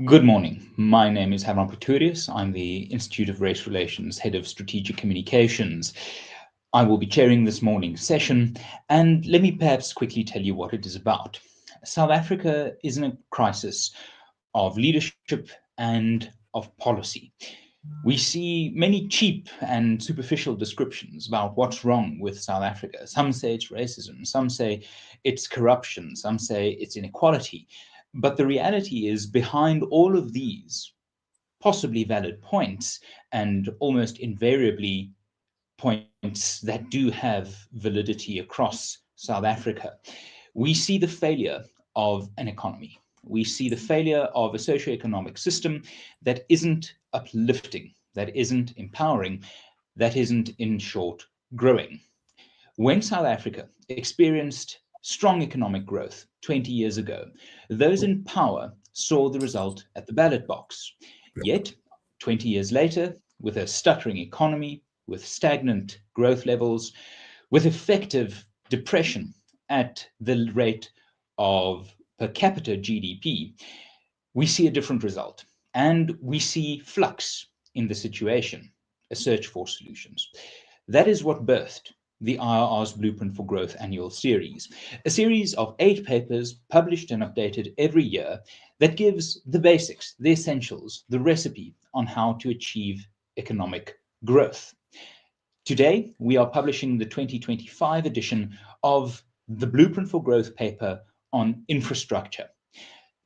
Good morning. My name is Hermann Pretorius. I'm the Institute of Race Relations Head of Strategic Communications. I will be chairing this morning's session, and let me perhaps quickly tell you what it is about. South Africa is in a crisis of leadership and of policy. We see many cheap and superficial descriptions about what's wrong with South Africa. Some say it's racism, some say it's corruption, some say it's inequality. But the reality is, behind all of these possibly valid points, and almost invariably points that do have validity across South Africa, we see the failure of an economy. We see the failure of a socioeconomic system that isn't uplifting, that isn't empowering, that isn't, in short, growing. When South Africa experienced strong economic growth 20 years ago, those in power saw the result at the ballot box. Yet, 20 years later, with a stuttering economy, with stagnant growth levels, with effective depression at the rate of per capita GDP, we see a different result. And we see flux in the situation, a search for solutions. That is what birthed the IRR's Blueprint for Growth annual series, a series of 8 papers published and updated every year that gives the basics, the essentials, the recipe on how to achieve economic growth. Today, we are publishing the 2025 edition of the Blueprint for Growth paper on infrastructure.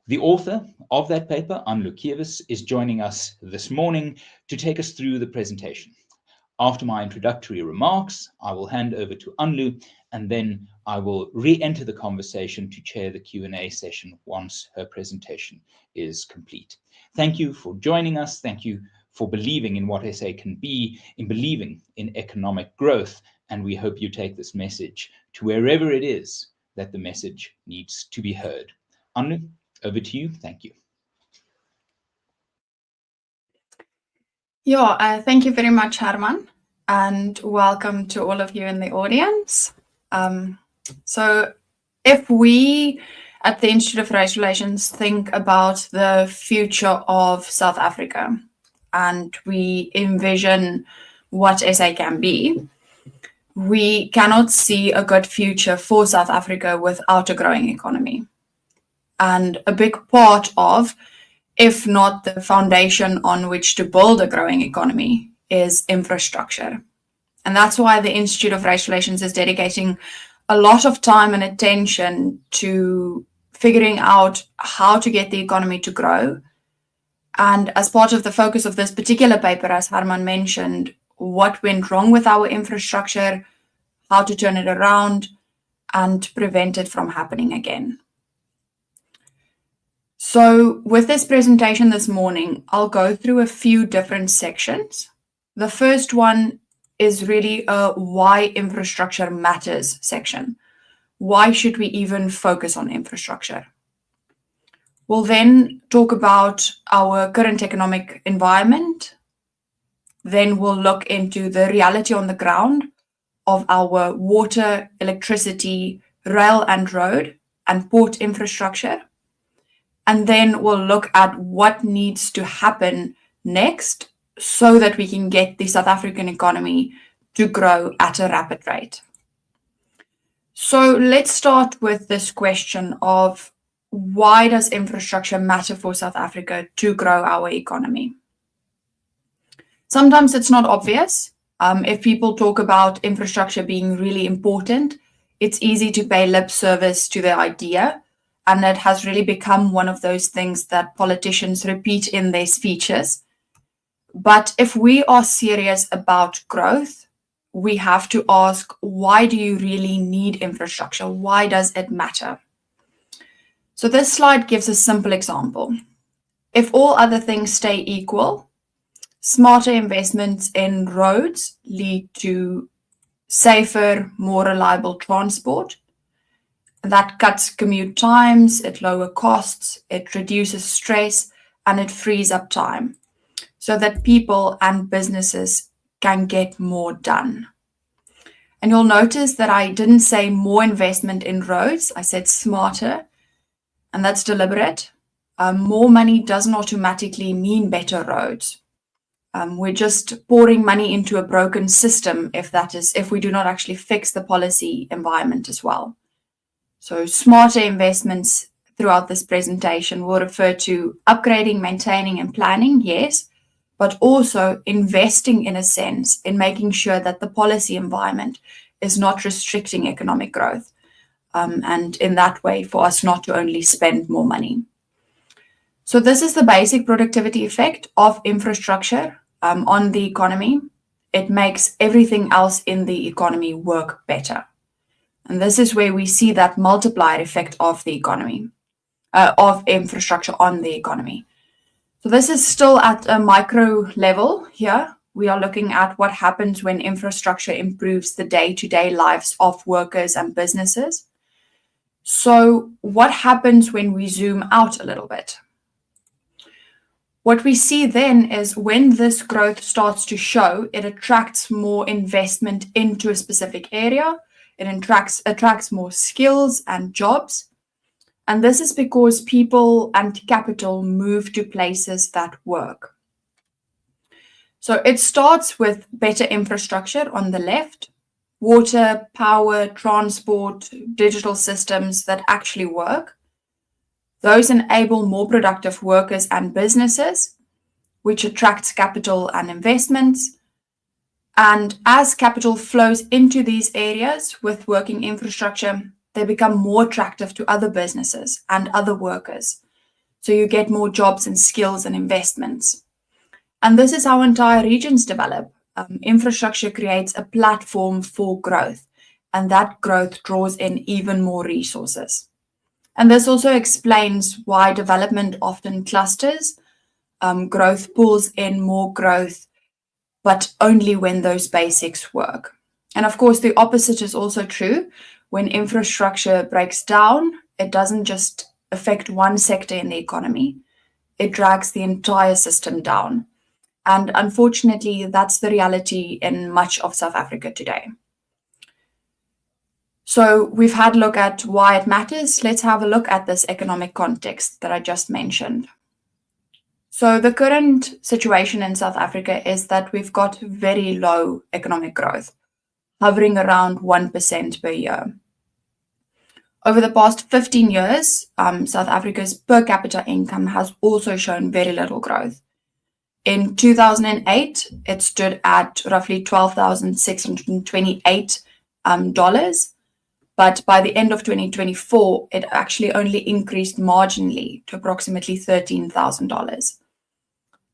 The author of that paper, Anlu, is joining us this morning to take us through the presentation. After my introductory remarks, I will hand over to Anlu, and then I will re-enter the conversation to chair the Q&A session once her presentation is complete. Thank you for joining us. Thank you for believing in what SA can be, in believing in economic growth, and we hope you take this message to wherever it is that the message needs to be heard. Anlu, over to you. Thank you. Thank you very much, Hermann, and welcome to all of you in the audience. So if we at the Institute of Race Relations think about the future of South Africa and we envision what SA can be, we cannot see a good future for South Africa without a growing economy. And a big part of, if not the foundation on which to build a growing economy, is infrastructure. And that's why the Institute of Race Relations is dedicating a lot of time and attention to figuring out how to get the economy to grow. And as part of the focus of this particular paper, as Hermann mentioned, what went wrong with our infrastructure, how to turn it around, and prevent it from happening again. So with this presentation this morning, I'll go through a few different sections. The first one is really a why infrastructure matters section. Why should we even focus on infrastructure? We'll then talk about our current economic environment. Then we'll look into the reality on the ground of our water, electricity, rail and road, and port infrastructure. And then we'll look at what needs to happen next so that we can get the South African economy to grow at a rapid rate. So let's start with this question of why does infrastructure matter for South Africa to grow our economy? Sometimes it's not obvious. If people talk about infrastructure being really important, it's easy to pay lip service to the idea. And it has really become one of those things that politicians repeat in their speeches. But if we are serious about growth, we have to ask, why do you really need infrastructure? Why does it matter? So this slide gives a simple example. If all other things stay equal, smarter investments in roads lead to safer, more reliable transport. That cuts commute times, it lowers costs, it reduces stress, and it frees up time so that people and businesses can get more done. And you'll notice that I didn't say more investment in roads, I said smarter, and that's deliberate. more money doesn't automatically mean better roads. We're just pouring money into a broken system if we do not actually fix the policy environment as well. So smarter investments throughout this presentation will refer to upgrading, maintaining, and planning, yes, but also investing in a sense in making sure that the policy environment is not restricting economic growth. And in that way, for us not to only spend more money. So this is the basic productivity effect of infrastructure on the economy. It makes everything else in the economy work better. And this is where we see that multiplier effect of the economy, of infrastructure on the economy. So this is still at a micro level here. We are looking at what happens when infrastructure improves the day-to-day lives of workers and businesses. So what happens when we zoom out a little bit? What we see then is when this growth starts to show, it attracts more investment into a specific area. It attracts more skills and jobs. And this is because people and capital move to places that work. So it starts with better infrastructure on the left, water, power, transport, digital systems that actually work. Those enable more productive workers and businesses, which attracts capital and investments. And as capital flows into these areas with working infrastructure, they become more attractive to other businesses and other workers. So you get more jobs and skills and investments. And this is how entire regions develop. Infrastructure creates a platform for growth, and that growth draws in even more resources. And this also explains why development often clusters. Growth pulls in more growth, but only when those basics work. And of course, the opposite is also true. When infrastructure breaks down, it doesn't just affect one sector in the economy, it drags the entire system down. And unfortunately, that's the reality in much of South Africa today. So we've had a look at why it matters. Let's have a look at this economic context that I just mentioned. So the current situation in South Africa is that we've got very low economic growth, hovering around 1% per year. Over the past 15 years, South Africa's per capita income has also shown very little growth. In 2008, it stood at roughly $12,628. But by the end of 2024, it actually only increased marginally to approximately $13,000.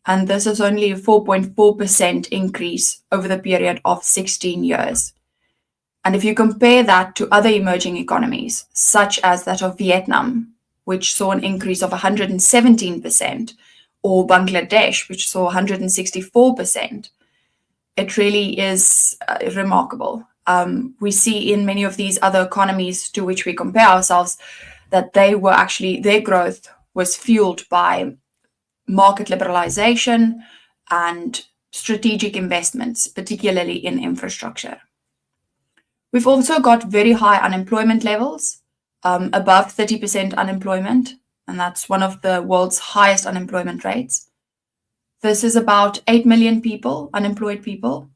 And this is only a 4.4% increase over the period of 16 years. And if you compare that to other emerging economies, such as that of Vietnam, which saw an increase of 117%, or Bangladesh, which saw 164%, it really is remarkable. We see in many of these other economies to which we compare ourselves that their growth was fueled by market liberalization and strategic investments, particularly in infrastructure. We've also got very high unemployment levels, above 30% unemployment, and that's one of the world's highest unemployment rates. This is about 8 million people, unemployed people,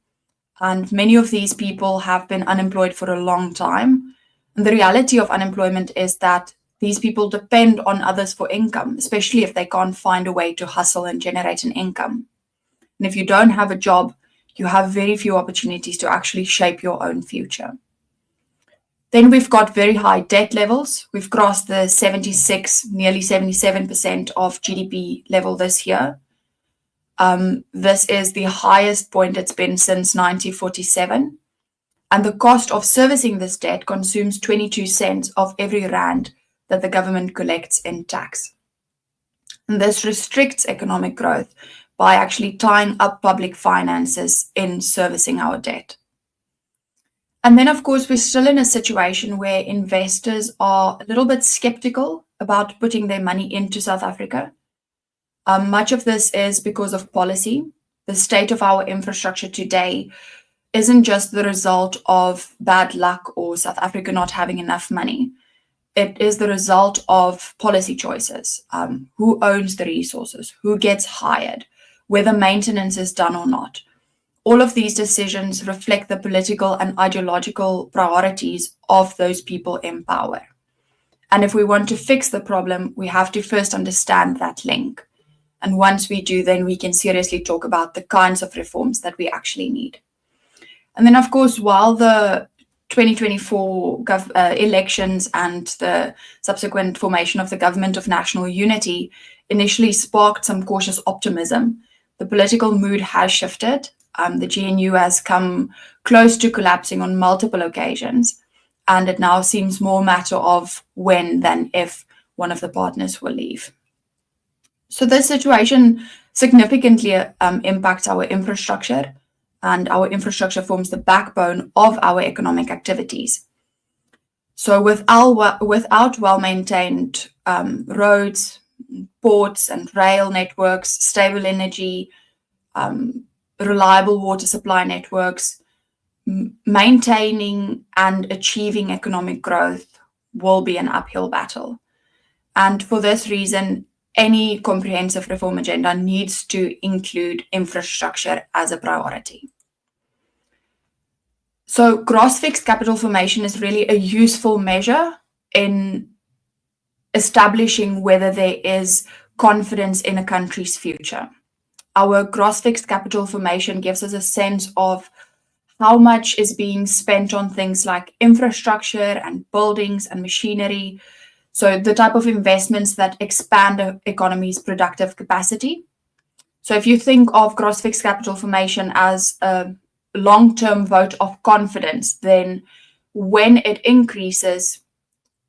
and many of these people have been unemployed for a long time. And the reality of unemployment is that these people depend on others for income, especially if they can't find a way to hustle and generate an income. And if you don't have a job, you have very few opportunities to actually shape your own future. Then we've got very high debt levels. We've crossed the 76, nearly 77% of GDP level this year. This is the highest point it's been since 1947. And the cost of servicing this debt consumes 22 cents of every rand that the government collects in tax. And this restricts economic growth by actually tying up public finances in servicing our debt. And then, of course, we're still in a situation where investors are a little bit skeptical about putting their money into South Africa. Much of this is because of policy. The state of our infrastructure today isn't just the result of bad luck or South Africa not having enough money. it is the result of policy choices. Who owns the resources? Who gets hired? Whether maintenance is done or not. All of these decisions reflect the political and ideological priorities of those people in power. And if we want to fix the problem, we have to first understand that link. And once we do, then we can seriously talk about the kinds of reforms that we actually need. And then, of course, while the 2024 elections and the subsequent formation of the Government of National Unity initially sparked some cautious optimism, the political mood has shifted. The GNU has come close to collapsing on multiple occasions, and it now seems more a matter of when than if one of the partners will leave. So this situation significantly impacts our infrastructure, and our infrastructure forms the backbone of our economic activities. So without well-maintained roads, ports and rail networks, stable energy, reliable water supply networks, maintaining and achieving economic growth will be an uphill battle. And for this reason, any comprehensive reform agenda needs to include infrastructure as a priority. So gross fixed capital formation is really a useful measure in establishing whether there is confidence in a country's future. Our gross fixed capital formation gives us a sense of how much is being spent on things like infrastructure and buildings and machinery. So the type of investments that expand the economy's productive capacity. So if you think of gross fixed capital formation as a long-term vote of confidence, then when it increases,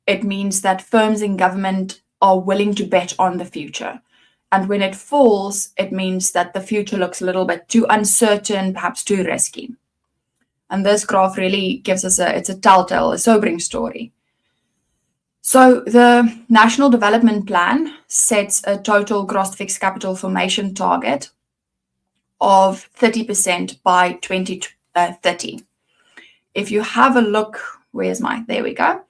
it means that firms in government are willing to bet on the future. And when it falls, it means that the future looks a little bit too uncertain, perhaps too risky. And this graph really gives us it's a telltale, a sobering story. So the National Development Plan sets a total gross fixed capital formation target of 30% by 2030. If you have a look, there we go.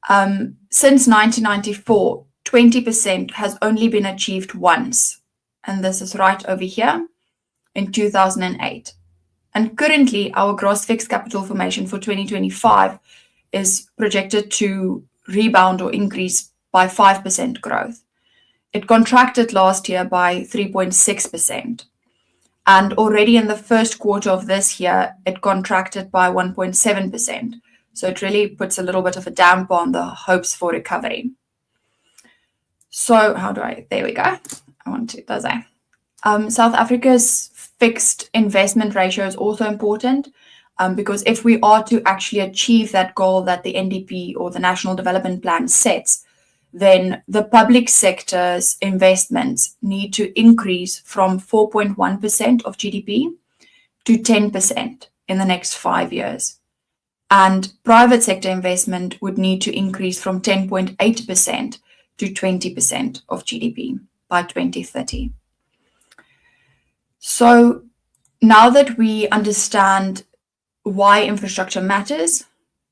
Since 1994, 20% has only been achieved once, and this is right over here in 2008. And currently, our gross fixed capital formation for 2025 is projected to rebound or increase by 5% growth. It contracted last year by 3.6%. And already in the first quarter of this year, it contracted by 1.7%. So it really puts a little bit of a damper on the hopes for recovery. So there we go. South Africa's fixed investment ratio is also important because if we are to actually achieve that goal that the NDP or the National Development Plan sets, then the public sector's investments need to increase from 4.1% of GDP to 10% in the next 5 years. And private sector investment would need to increase from 10.8% to 20% of GDP by 2030. So now that we understand why infrastructure matters,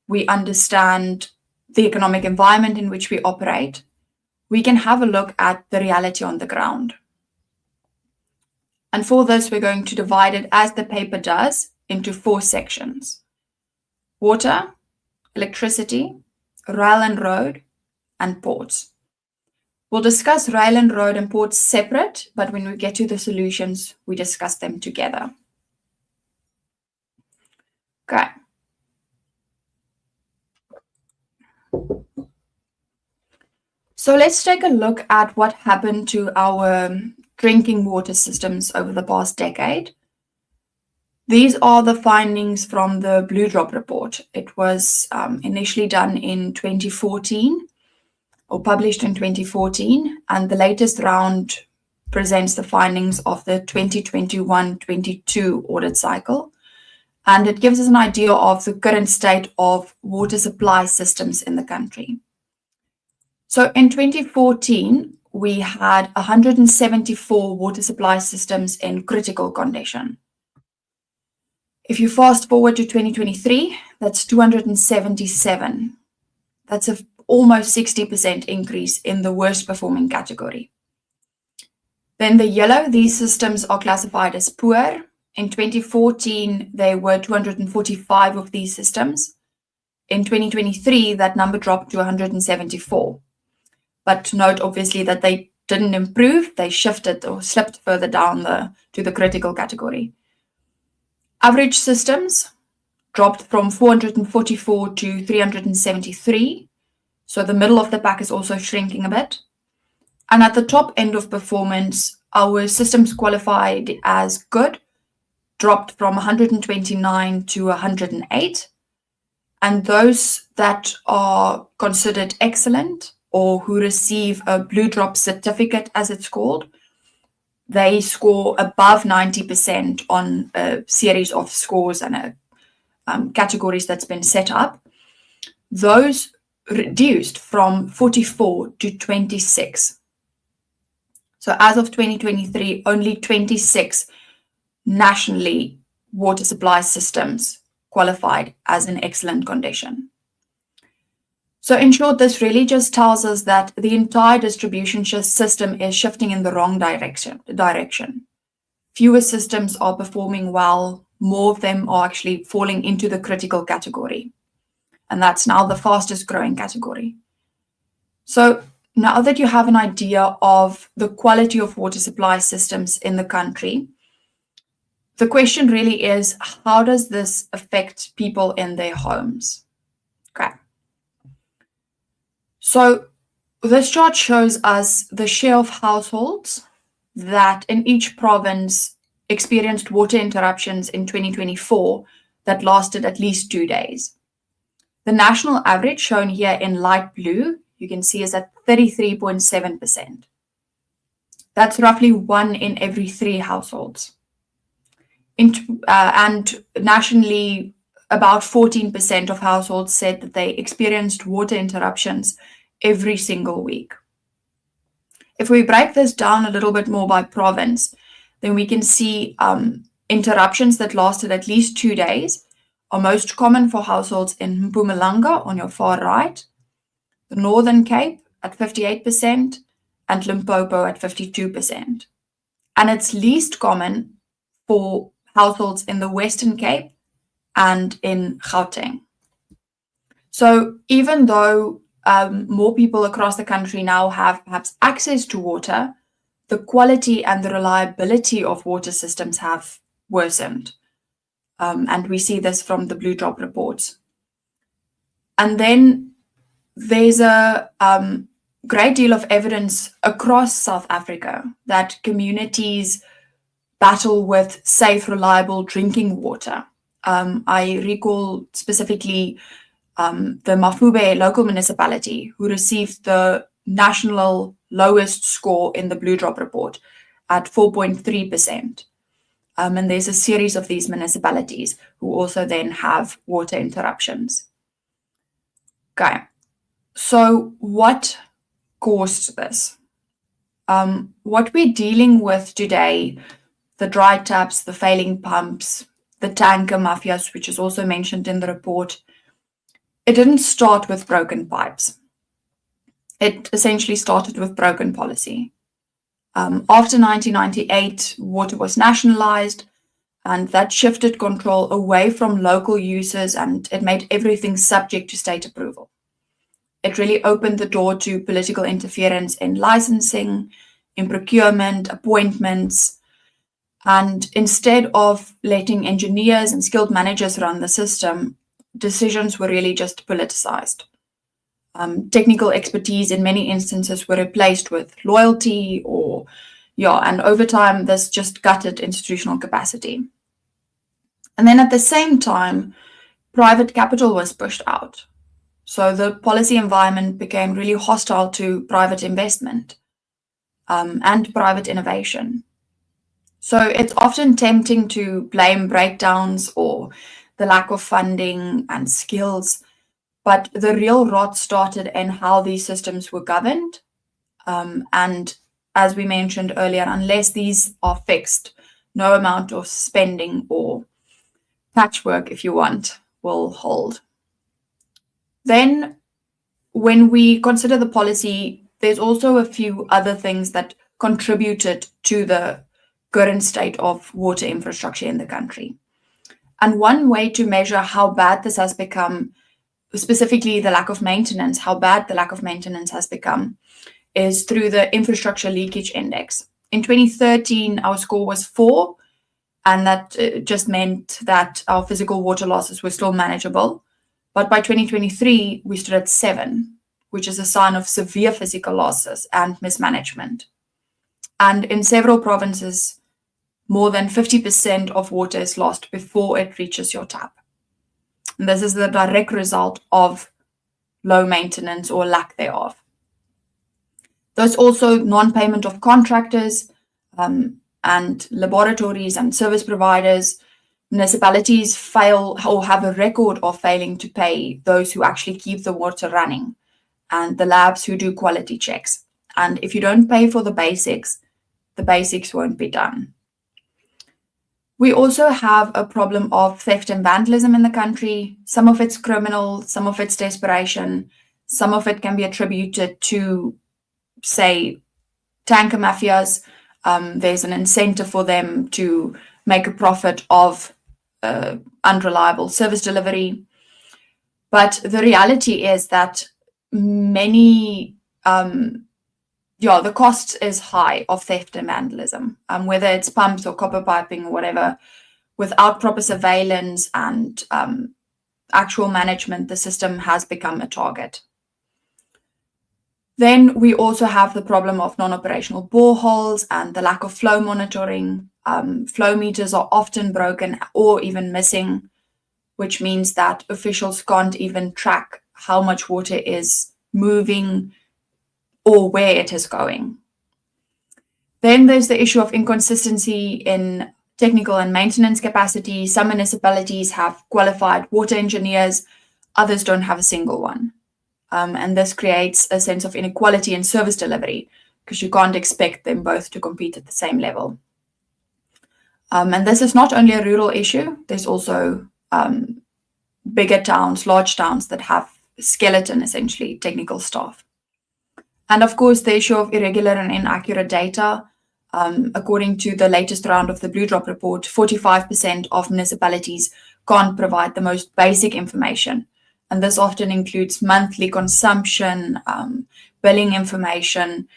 we understand the economic environment in which we operate, we can have a look at the reality on the ground. And for this, we're going to divide it, as the paper does, into 4 sections: water, electricity, rail and road, and ports. We'll discuss rail and road and ports separate, but when we get to the solutions, we discuss them together. Okay. So let's take a look at what happened to our drinking water systems over the past decade. These are the findings from the Blue Drop report. It was initially done in 2014, or published in 2014, and the latest round presents the findings of the 2021-22 audit cycle, and it gives us an idea of the current state of water supply systems in the country. So in 2014, we had 174 water supply systems in critical condition. If you fast forward to 2023, that's 277. That's almost 60% increase in the worst performing category. Then the yellow, these systems are classified as poor. In 2014, there were 245 of these systems. In 2023, that number dropped to 174. But note, obviously, that they didn't improve. They shifted or slipped further down to the critical category. Average systems dropped from 444 to 373. So the middle of the pack is also shrinking a bit. And at the top end of performance, our systems qualified as good dropped from 129 to 108. And those that are considered excellent or who receive a blue drop certificate, as it's called, they score above 90% on a series of scores and categories that's been set up. Those reduced from 44 to 26. So as of 2023, only 26 nationally water supply systems qualified as in excellent condition. So in short, this really just tells us that the entire distribution system is shifting in the wrong direction. Fewer systems are performing well, more of them are actually falling into the critical category. And that's now the fastest growing category. So now that you have an idea of the quality of water supply systems in the country, the question really is, how does this affect people in their homes? Okay. So this chart shows us the share of households that in each province experienced water interruptions in 2024 that lasted at least 2 days. The national average, shown here in light blue, you can see is at 33.7%. That's roughly 1 in every 3 households. And nationally, about 14% of households said that they experienced water interruptions every single week. If we break this down a little bit more by province, then we can see interruptions that lasted at least 2 days are most common for households in Mpumalanga on your far right, the Northern Cape at 58%, and Limpopo at 52%. And it's least common for households in the Western Cape and in Gauteng. So even though more people across the country now have perhaps access to water, the quality and the reliability of water systems have worsened. And we see this from the Blue Drop reports. And then there's a great deal of evidence across South Africa that communities battle with safe, reliable drinking water. I recall specifically the Mafube local municipality, who received the national lowest score in the Blue Drop report at 4.3%. And there's a series of these municipalities who also then have water interruptions. Okay, so what caused this? What we're dealing with today, the dry taps, the failing pumps, the tanker mafias, which is also mentioned in the report, it didn't start with broken pipes. It essentially started with broken policy. After 1998, water was nationalized, and that shifted control away from local users, and it made everything subject to state approval. It really opened the door to political interference in licensing, in procurement, appointments, and instead of letting engineers and skilled managers run the system, decisions were really just politicized. Technical expertise in many instances were replaced with loyalty and over time this just gutted institutional capacity. And then at the same time, private capital was pushed out. So the policy environment became really hostile to private investment and private innovation. So it's often tempting to blame breakdowns or the lack of funding and skills, but the real rot started in how these systems were governed. And as we mentioned earlier, unless these are fixed, no amount of spending or patchwork, if you want, will hold. Then when we consider the policy, there's also a few other things that contributed to the current state of water infrastructure in the country. And one way to measure how bad this has become, specifically the lack of maintenance, how bad the lack of maintenance has become, is through the infrastructure leakage index. In 2013, our score was 4, and that just meant that our physical water losses were still manageable. But by 2023, we stood at 7, which is a sign of severe physical losses and mismanagement. And in several provinces, more than 50% of water is lost before it reaches your tap. And this is the direct result of low maintenance or lack thereof. There's also non-payment of contractors and laboratories and service providers. Municipalities fail or have a record of failing to pay those who actually keep the water running and the labs who do quality checks. And if you don't pay for the basics won't be done. We also have a problem of theft and vandalism in the country. Some of it's criminal, some of it's desperation, some of it can be attributed to, say, tanker mafias. There's an incentive for them to make a profit of unreliable service delivery. But the reality is that the cost is high of theft and vandalism, whether it's pumps or copper piping or whatever. Without proper surveillance and actual management, the system has become a target. Then we also have the problem of non-operational boreholes and the lack of flow monitoring. Flow meters are often broken or even missing, which means that officials can't even track how much water is moving or where it is going. Then there's the issue of inconsistency in technical and maintenance capacity. Some municipalities have qualified water engineers, others don't have a single one. And this creates a sense of inequality in service delivery because you can't expect them both to compete at the same level. And this is not only a rural issue, there's also bigger towns, large towns that have skeleton, essentially, technical staff. And of course, the issue of irregular and inaccurate data. According to the latest round of the Blue Drop report, 45% of municipalities can't provide the most basic information. And this often includes monthly consumption, billing information.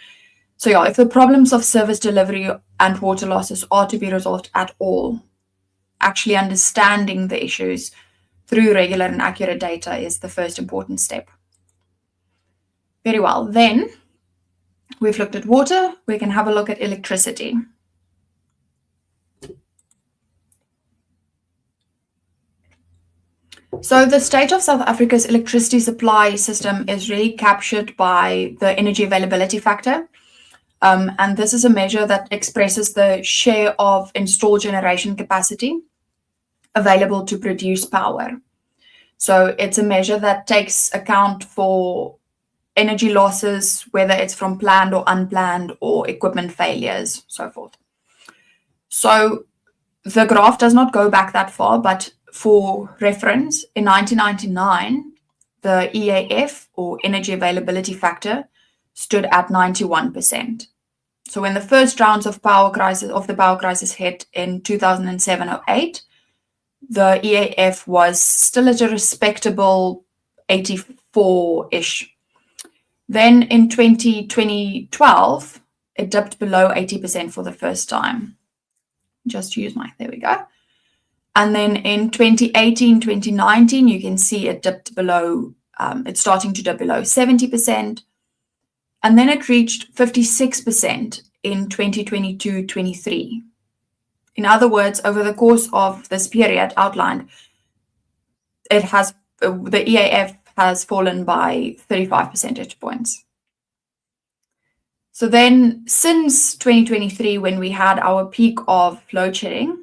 So yeah, if the problems of service delivery and water losses are to be resolved at all, actually understanding the issues through regular and accurate data is the first important step. Very well, then we've looked at water, we can have a look at electricity. So the state of South Africa's electricity supply system is really captured by the energy availability factor. And this is a measure that expresses the share of installed generation capacity available to produce power. So it's a measure that takes account for energy losses, whether it's from planned or unplanned or equipment failures, so forth. So the graph does not go back that far, but for reference, in 1999, the EAF, or energy availability factor, stood at 91%. So when the first rounds of the power crisis hit in 2007-08, the EAF was still at a respectable 84-ish. Then in 2012, it dipped below 80% for the first time. There we go. And then in 2018, 2019, you can see it dipped below, it's starting to dip below 70%. And then it reached 56% in 2022-23. In other words, over the course of this period outlined, the EAF has fallen by 35 percentage points. So then since 2023, when we had our peak of load shedding,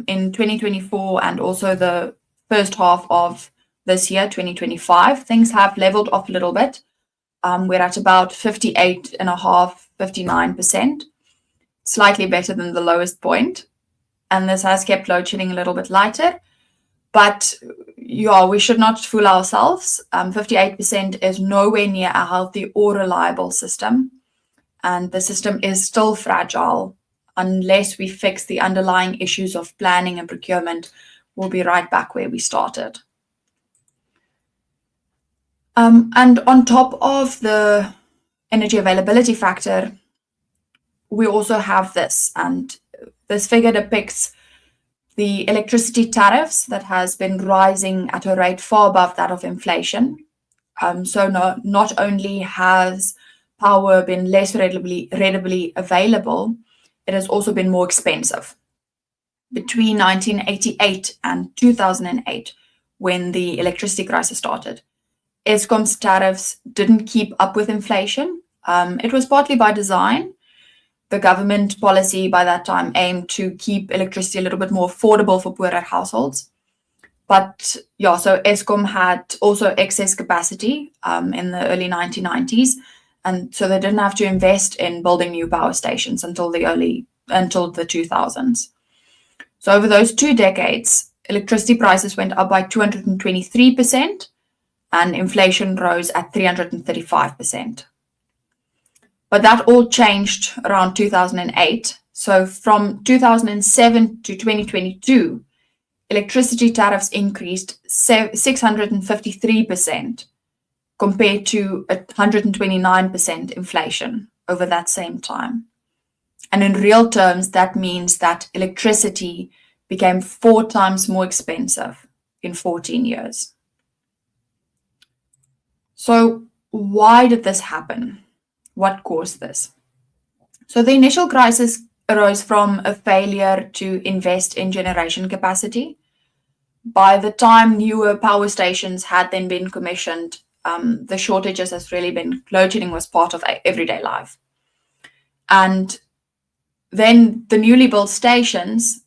in 2024 and also the first half of this year, 2025, things have leveled off a little bit. We're at about 58.5%, 59%, slightly better than the lowest point. And this has kept load shedding a little bit lighter. But yeah, we should not fool ourselves. 58% is nowhere near a healthy or reliable system. And the system is still fragile. Unless we fix the underlying issues of planning and procurement, we'll be right back where we started. And on top of the energy availability factor, we also have this, and this figure depicts the electricity tariffs that has been rising at a rate far above that of inflation. So not only has power been less readily available, it has also been more expensive. Between 1988 and 2008, when the electricity crisis started, Eskom's tariffs didn't keep up with inflation. It was partly by design. The government policy by that time aimed to keep electricity a little bit more affordable for poorer households. But yeah, so Eskom had also excess capacity in the early 1990s. And so they didn't have to invest in building new power stations until the 2000s. So over those 2 decades, electricity prices went up by 223%, and inflation rose at 335%. But that all changed around 2008. So from 2007 to 2022, electricity tariffs increased 653% compared to 129% inflation over that same time. And in real terms, that means that electricity became 4 times more expensive in 14 years. So why did this happen? What caused this? So the initial crisis arose from a failure to invest in generation capacity. By the time newer power stations had then been commissioned, the shortages has really been, load shedding was part of everyday life. And then the newly built stations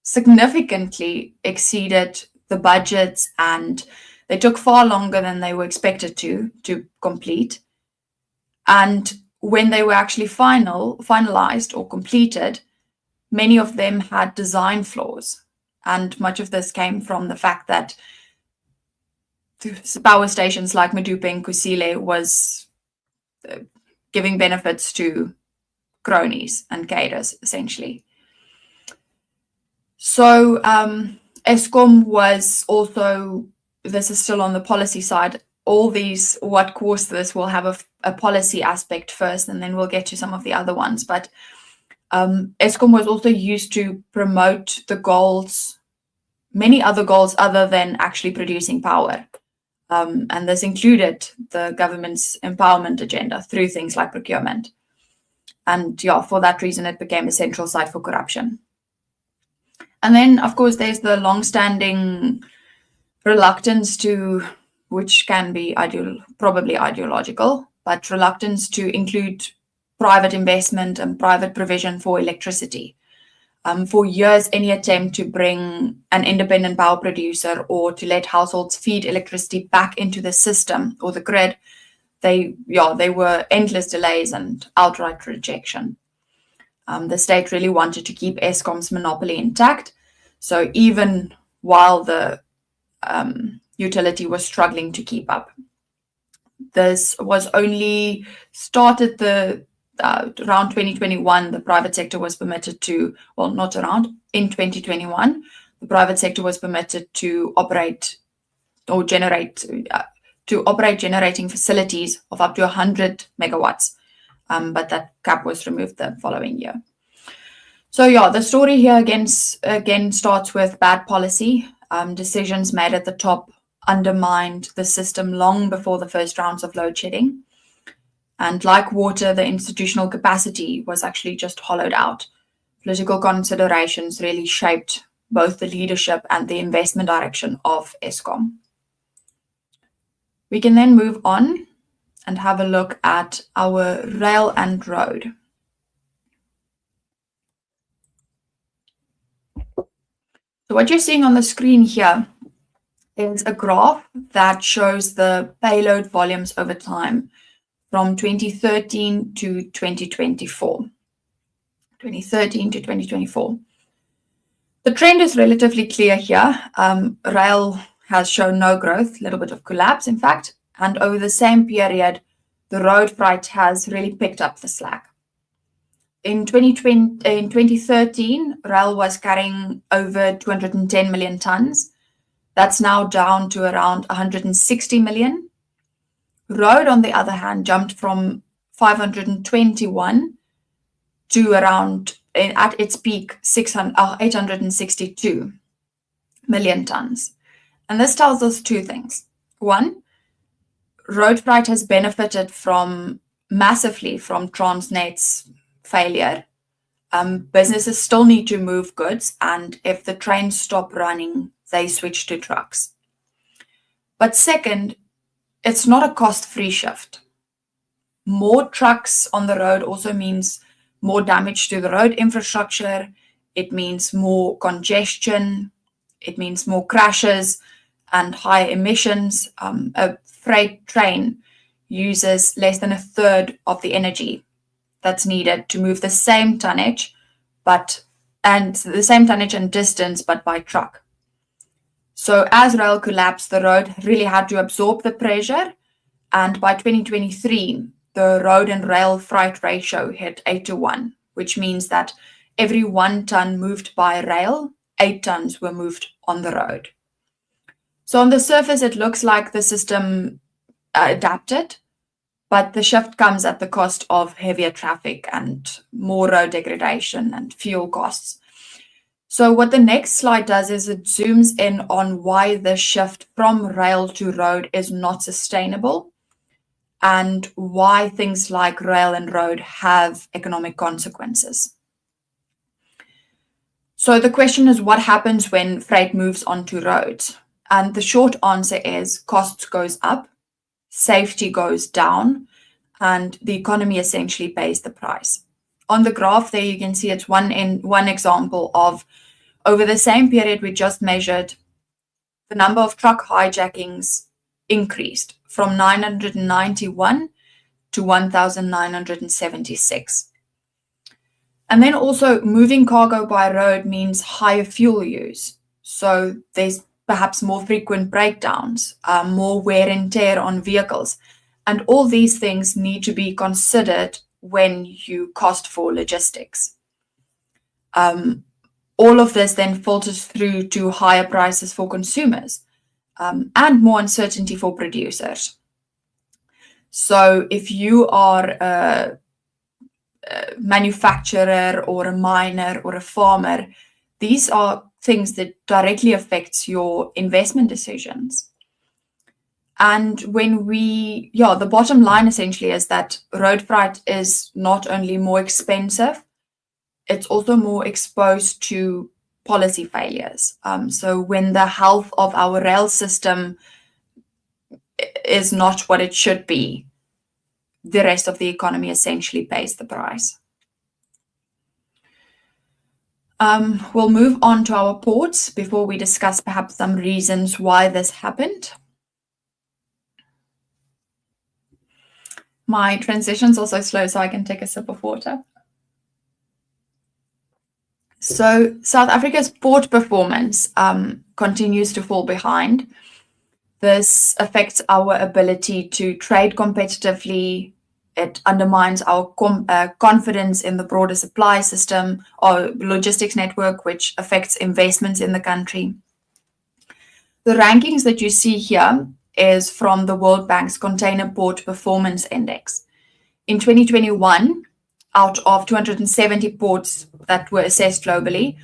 significantly exceeded the budgets, and they took far longer than they were expected to complete. And when they were actually finalized or completed, many of them had design flaws. And much of this came from the fact that power stations like Medupe and Kusile was giving benefits to cronies and cadres, essentially. So Eskom was also, this is still on the policy side, all these, what caused this, will have a policy aspect first, and then we'll get to some of the other ones. But Eskom was also used to promote the goals, many other goals other than actually producing power. And this included the government's empowerment agenda through things like procurement. And yeah, for that reason, it became a central site for corruption. And then, of course, there's the long-standing reluctance to, which can be probably ideological, but reluctance to include private investment and private provision for electricity. For years, any attempt to bring an independent power producer or to let households feed electricity back into the system or the grid, they were endless delays and outright rejection. The state really wanted to keep Eskom's monopoly intact. So even while the utility was struggling to keep up, this was only started around 2021. The private sector was permitted to, well, not around, in 2021, the private sector was permitted to operate or operate generating facilities of up to 100 megawatts. But that cap was removed the following year. So yeah, the story here again starts with bad policy. Decisions made at the top undermined the system long before the first rounds of load shedding. And like water, the institutional capacity was actually just hollowed out. Political considerations really shaped both the leadership and the investment direction of Eskom. We can then move on and have a look at our rail and road. So what you're seeing on the screen here is a graph that shows the payload volumes over time from 2013 to 2024. The trend is relatively clear here. Rail has shown no growth, a little bit of collapse, in fact, and over the same period, the road freight has really picked up the slack. In 2013, rail was carrying over 210 million tons. That's now down to around 160 million. Road, on the other hand, jumped from 521 to around, at its peak, 862 million tons. And this tells us two things. One, road freight has benefited massively from Transnet's failure. Businesses still need to move goods, and if the trains stop running, they switch to trucks. But second, it's not a cost-free shift. More trucks on the road also means more damage to the road infrastructure. It means more congestion. It means more crashes and higher emissions. A freight train uses less than a third of the energy that's needed to move the same tonnage, and distance, but by truck. So as rail collapsed, the road really had to absorb the pressure, and by 2023, the road and rail freight ratio hit 8:1, which means that every 1 ton moved by rail, 8 tons were moved on the road. So on the surface, it looks like the system adapted, but the shift comes at the cost of heavier traffic and more road degradation and fuel costs. So what the next slide does is it zooms in on why the shift from rail to road is not sustainable and why things like rail and road have economic consequences. So the question is, what happens when freight moves onto roads? And the short answer is costs goes up, safety goes down, and the economy essentially pays the price. On the graph there, you can see it's one example of, over the same period we just measured, the number of truck hijackings increased from 991 to 1,976. And then also moving cargo by road means higher fuel use. So there's perhaps more frequent breakdowns, more wear and tear on vehicles. And all these things need to be considered when you cost for logistics. All of this then filters through to higher prices for consumers and more uncertainty for producers. So if you are a manufacturer or a miner or a farmer, these are things that directly affects your investment decisions. And when the bottom line essentially is that road freight is not only more expensive, it's also more exposed to policy failures. So when the health of our rail system is not what it should be, the rest of the economy essentially pays the price. We'll move on to our ports before we discuss perhaps some reasons why this happened. My transition's also slow, so I can take a sip of water. So South Africa's port performance continues to fall behind. This affects our ability to trade competitively. It undermines our confidence in the broader supply system or logistics network, which affects investments in the country. The rankings that you see here is from the World Bank's Container Port Performance Index. In 2021, out of 270 ports that were assessed globally,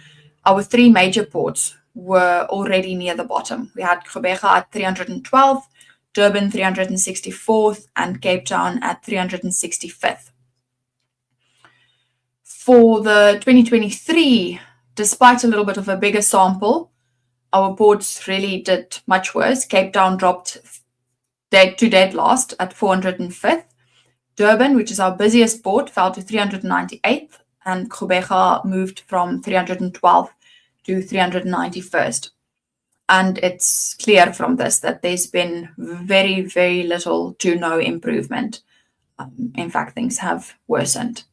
our 3 major ports were already near the bottom. We had Gqeberha at 312th, Durban 364th, and Cape Town at 365th. For the 2023, despite a little bit of a bigger sample, our ports really did much worse. Cape Town dropped dead last at 405th. Durban, which is our busiest port, fell to 398th, and Gqeberha moved from 312th to 391st. And it's clear from this that there's been very, very little to no improvement. In fact, things have worsened.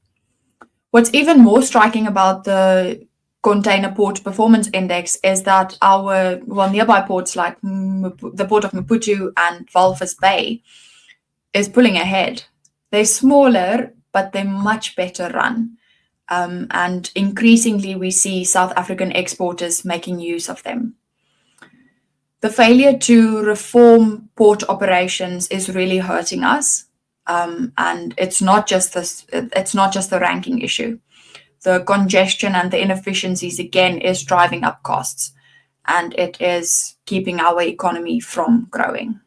What's even more striking about the container port performance index is that our nearby ports like the port of Maputo and Walvis Bay is pulling ahead. They're smaller, but they're much better run. And increasingly, we see South African exporters making use of them. The failure to reform port operations is really hurting us, and it's not just the ranking issue. The congestion and the inefficiencies again is driving up costs, and it is keeping our economy from growing.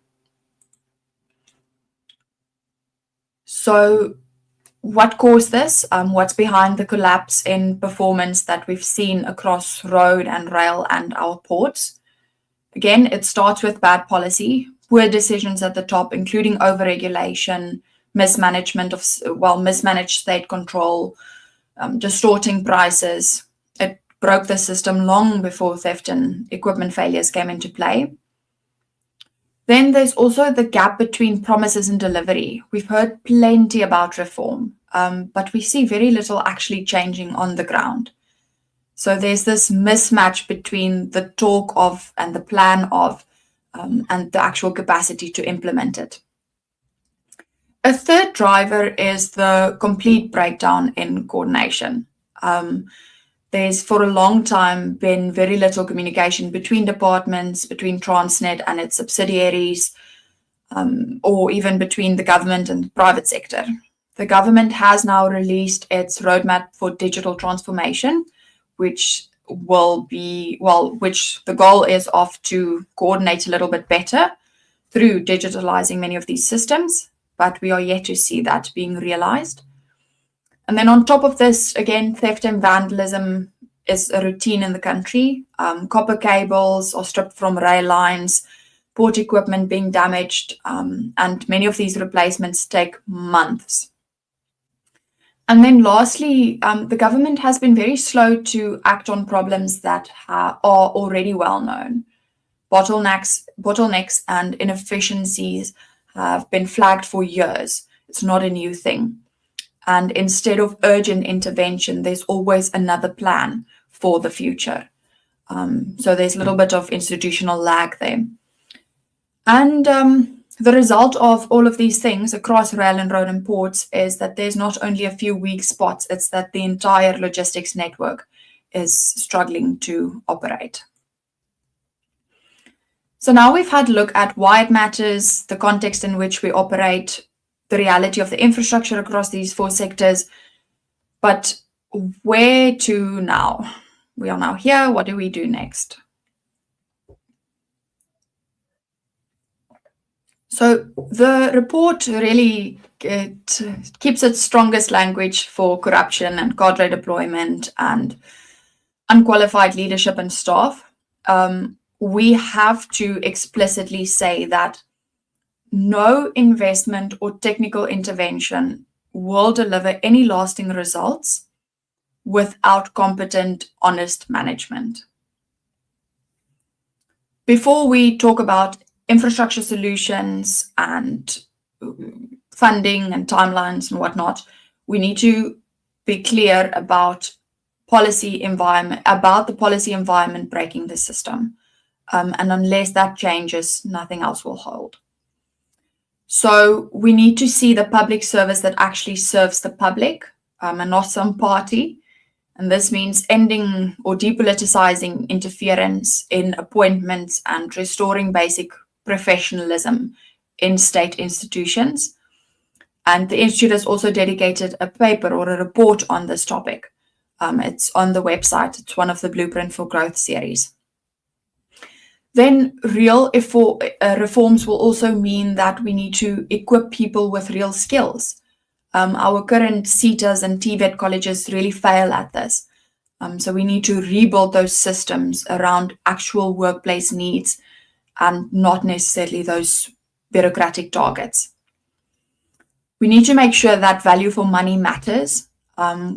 So what caused this? What's behind the collapse in performance that we've seen across road and rail and our ports? Again, it starts with bad policy, poor decisions at the top, including overregulation, mismanaged state control, distorting prices. It broke the system long before theft and equipment failures came into play. Then there's also the gap between promises and delivery. We've heard plenty about reform, but we see very little actually changing on the ground. So there's this mismatch between the talk of and the plan of and the actual capacity to implement it. A third driver is the complete breakdown in coordination. There's for a long time been very little communication between departments, between Transnet and its subsidiaries, or even between the government and the private sector. The government has now released its roadmap for digital transformation, which the goal is to coordinate a little bit better through digitalizing many of these systems, but we are yet to see that being realized. And then on top of this, again, theft and vandalism is a routine in the country. Copper cables are stripped from rail lines, port equipment being damaged, and many of these replacements take months. And then lastly, the government has been very slow to act on problems that are already well known. Bottlenecks and inefficiencies have been flagged for years. It's not a new thing. And instead of urgent intervention, there's always another plan for the future. So there's a little bit of institutional lag there. And the result of all of these things across rail and road and ports is that there's not only a few weak spots, it's that the entire logistics network is struggling to operate. So now we've had a look at why it matters, the context in which we operate, the reality of the infrastructure across these four sectors, but where to now? We are now here. What do we do next? So the report really keeps its strongest language for corruption and cadre deployment and unqualified leadership and staff. We have to explicitly say that no investment or technical intervention will deliver any lasting results without competent, honest management. Before we talk about infrastructure solutions and funding and timelines and whatnot, we need to be clear about the policy environment breaking the system. And unless that changes, nothing else will hold. So we need to see the public service that actually serves the public and not some party. And this means ending or depoliticizing interference in appointments and restoring basic professionalism in state institutions. And the Institute has also dedicated a paper or a report on this topic. It's on the website. It's one of the Blueprint for Growth series. Then real reforms will also mean that we need to equip people with real skills. Our current CETAs and TVET colleges really fail at this. So we need to rebuild those systems around actual workplace needs and not necessarily those bureaucratic targets. We need to make sure that value for money matters.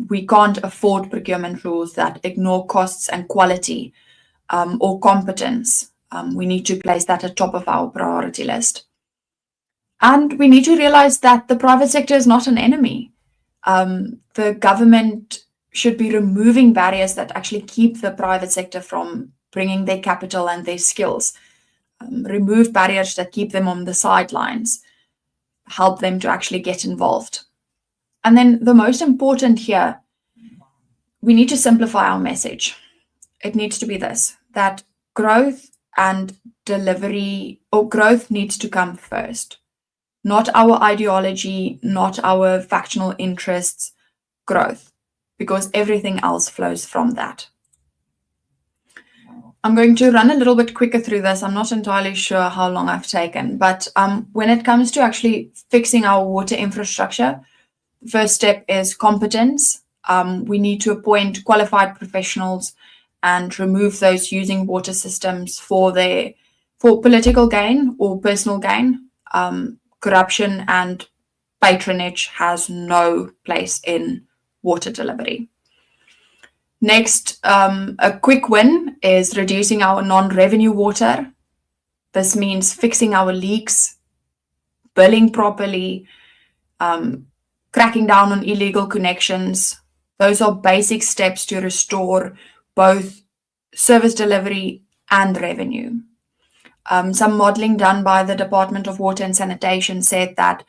We can't afford procurement rules that ignore costs and quality or competence. We need to place that at top of our priority list. And we need to realize that the private sector is not an enemy. The government should be removing barriers that actually keep the private sector from bringing their capital and their skills. Remove barriers that keep them on the sidelines, help them to actually get involved. And then the most important here, we need to simplify our message. It needs to be this, that growth and delivery, or growth needs to come first. Not our ideology, not our factional interests, growth, because everything else flows from that. I'm going to run a little bit quicker through this. I'm not entirely sure how long I've taken, but when it comes to actually fixing our water infrastructure, the first step is competence. We need to appoint qualified professionals and remove those using water systems for political gain or personal gain. Corruption and patronage has no place in water delivery. Next, a quick win is reducing our non-revenue water. This means fixing our leaks, billing properly, cracking down on illegal connections. Those are basic steps to restore both service delivery and revenue. Some modeling done by the Department of Water and Sanitation said that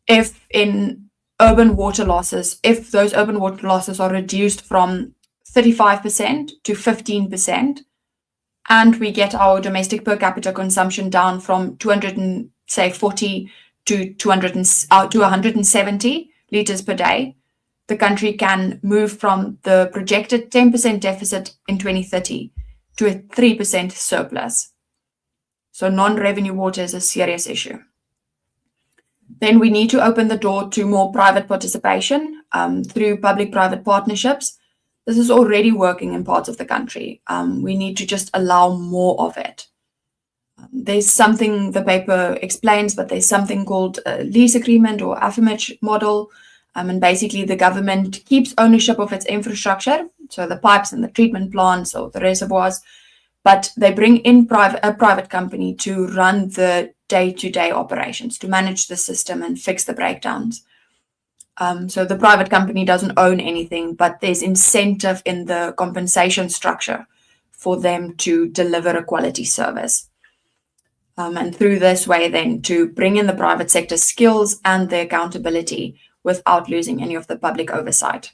if those urban water losses are reduced from 35% to 15%, and we get our domestic per capita consumption down from 240 to 170 liters per day, the country can move from the projected 10% deficit in 2030 to a 3% surplus. So non-revenue water is a serious issue. Then we need to open the door to more private participation through public-private partnerships. This is already working in parts of the country. We need to just allow more of it. There's something the paper explains, but there's something called a lease agreement or affirmage model. And basically the government keeps ownership of its infrastructure, so the pipes and the treatment plants or the reservoirs, but they bring in a private company to run the day-to-day operations, to manage the system and fix the breakdowns. So the private company doesn't own anything, but there's incentive in the compensation structure for them to deliver a quality service. And through this way then to bring in the private sector skills and the accountability without losing any of the public oversight.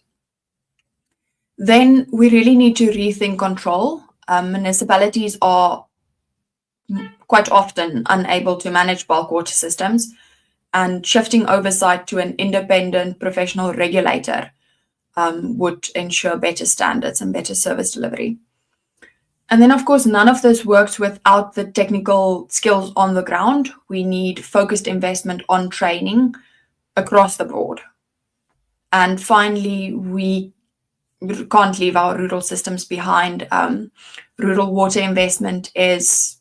Then we really need to rethink control. Municipalities are quite often unable to manage bulk water systems, and shifting oversight to an independent professional regulator would ensure better standards and better service delivery. And then, of course, none of this works without the technical skills on the ground. We need focused investment on training across the board. And finally, we can't leave our rural systems behind. Rural water investment needs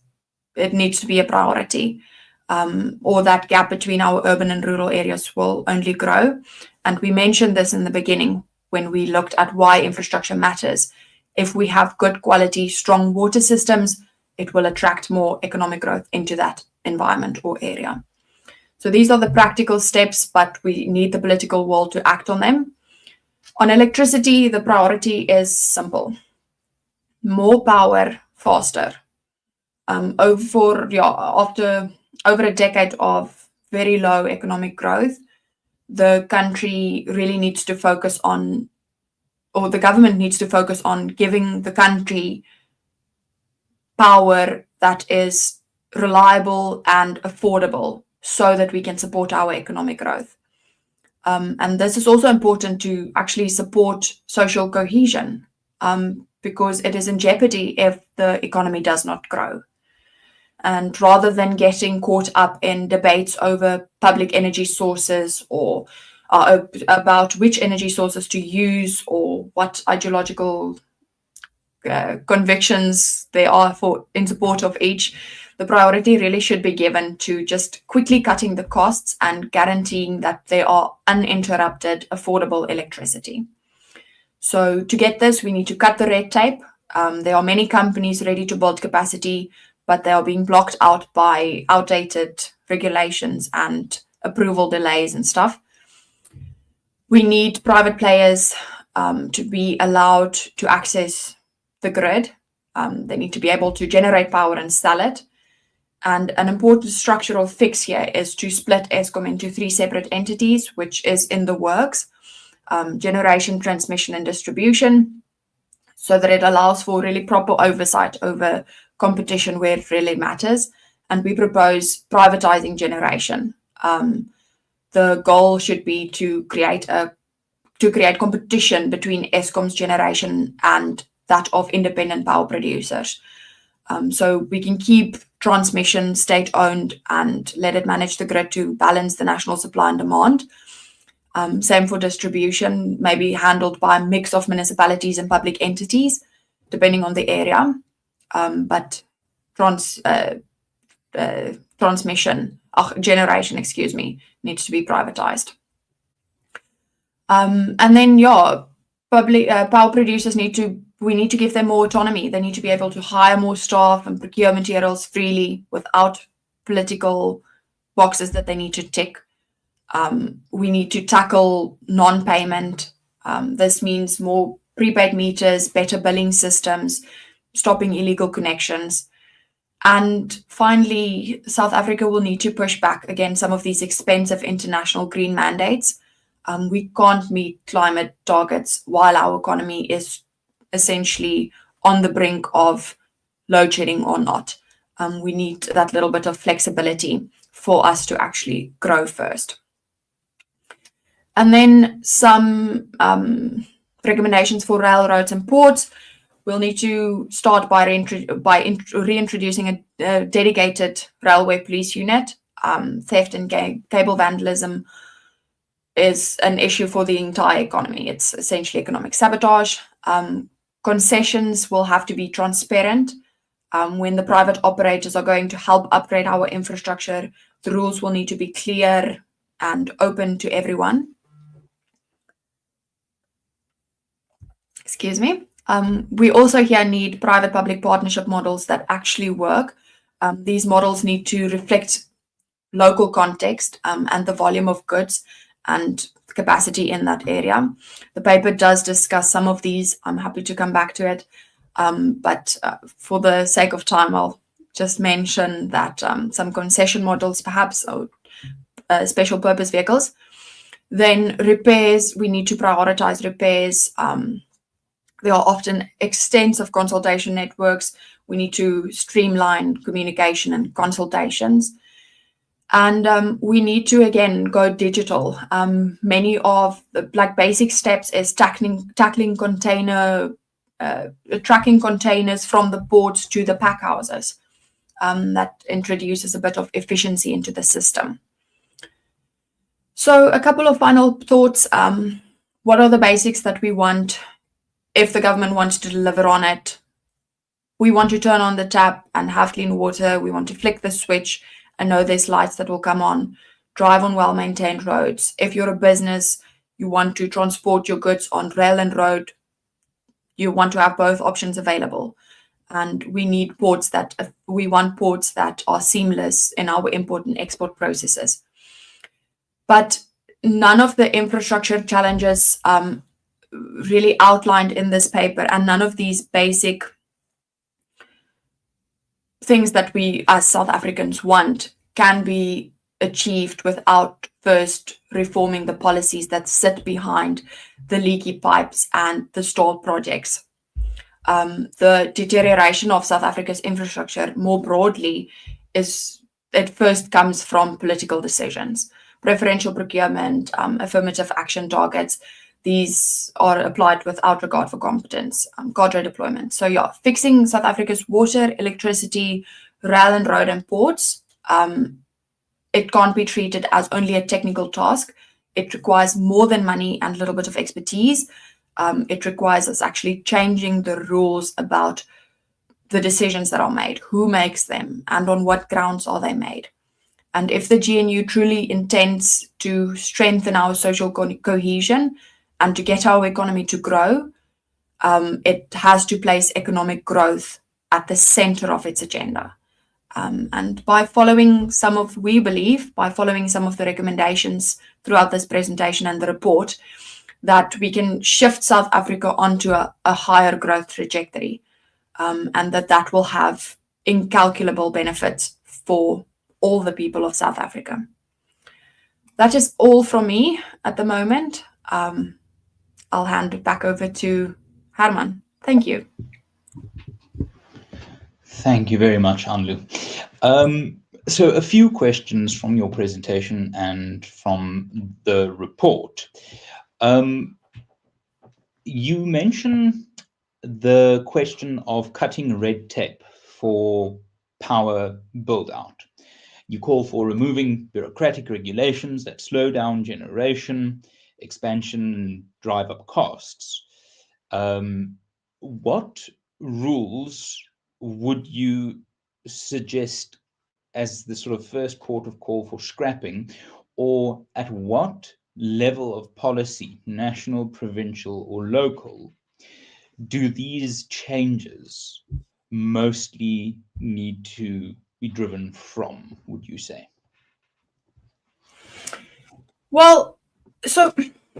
to be a priority. Or that gap between our urban and rural areas will only grow. And we mentioned this in the beginning when we looked at why infrastructure matters. If we have good quality, strong water systems, it will attract more economic growth into that environment or area. So these are the practical steps, but we need the political will to act on them. On electricity, the priority is simple. More power, faster. After over a decade of very low economic growth, the country really needs to focus on, or the government needs to focus on giving the country power that is reliable and affordable so that we can support our economic growth. And this is also important to actually support social cohesion because it is in jeopardy if the economy does not grow. And rather than getting caught up in debates over public energy sources or about which energy sources to use or what ideological convictions there are in support of each, the priority really should be given to just quickly cutting the costs and guaranteeing that there are uninterrupted, affordable electricity. So to get this, we need to cut the red tape. There are many companies ready to build capacity, but they are being blocked out by outdated regulations and approval delays and stuff. We need private players to be allowed to access the grid. They need to be able to generate power and sell it. And an important structural fix here is to split Eskom into 3 separate entities, which is in the works: generation, transmission, and distribution, so that it allows for really proper oversight over competition where it really matters. And we propose privatizing generation. The goal should be to create competition between Eskom's generation and that of independent power producers. So we can keep transmission state-owned and let it manage the grid to balance the national supply and demand. Same for distribution, maybe handled by a mix of municipalities and public entities, depending on the area. But generation, needs to be privatized. And then, public power producers we need to give them more autonomy. They need to be able to hire more staff and procure materials freely without political boxes that they need to tick. We need to tackle non-payment. This means more prepaid meters, better billing systems, stopping illegal connections. And finally, South Africa will need to push back against some of these expensive international green mandates. We can't meet climate targets while our economy is essentially on the brink of load shedding or not. We need that little bit of flexibility for us to actually grow first. And then some recommendations for railroads and ports. We'll need to start by reintroducing a dedicated railway police unit. Theft and cable vandalism is an issue for the entire economy. It's essentially economic sabotage. Concessions will have to be transparent. When the private operators are going to help upgrade our infrastructure, the rules will need to be clear and open to everyone. Excuse me. We also here need private-public partnership models that actually work. These models need to reflect local context and the volume of goods and capacity in that area. The paper does discuss some of these. I'm happy to come back to it. But for the sake of time, I'll just mention that some concession models, perhaps, or special purpose vehicles. Then repairs, we need to prioritize repairs. There are often extensive consultation networks. We need to streamline communication and consultations. And we need to, again, go digital. Many of the basic steps is tracking containers from the ports to the pack houses. That introduces a bit of efficiency into the system. So a couple of final thoughts. What are the basics that we want if the government wants to deliver on it? We want to turn on the tap and have clean water. We want to flick the switch and know there's lights that will come on. Drive on well-maintained roads. If you're a business, you want to transport your goods on rail and road, you want to have both options available. And we need ports we want ports that are seamless in our import and export processes. But none of the infrastructure challenges really outlined in this paper, and none of these basic things that we as South Africans want can be achieved without first reforming the policies that sit behind the leaky pipes and the stalled projects. The deterioration of South Africa's infrastructure more broadly first comes from political decisions. Preferential procurement, affirmative action targets, these are applied without regard for competence, cadre deployment. So fixing South Africa's water, electricity, rail and road and ports, it can't be treated as only a technical task. It requires more than money and a little bit of expertise. It requires us actually changing the rules about the decisions that are made, who makes them, and on what grounds are they made. And if the GNU truly intends to strengthen our social cohesion and to get our economy to grow, it has to place economic growth at the center of its agenda. And by following some of the recommendations throughout this presentation and the report, that we can shift South Africa onto a higher growth trajectory, and that will have incalculable benefits for all the people of South Africa. That is all from me at the moment. I'll hand it back over to Hermann. Thank you. Thank you very much, Anlu. So a few questions from your presentation and from the report. You mention the question of cutting red tape for power build-out. You call for removing bureaucratic regulations that slow down generation, expansion, and drive up costs. What rules would you suggest as the sort of first port of call for scrapping, or at what level of policy, national, provincial, or local, do these changes mostly need to be driven from, would you say? Well, so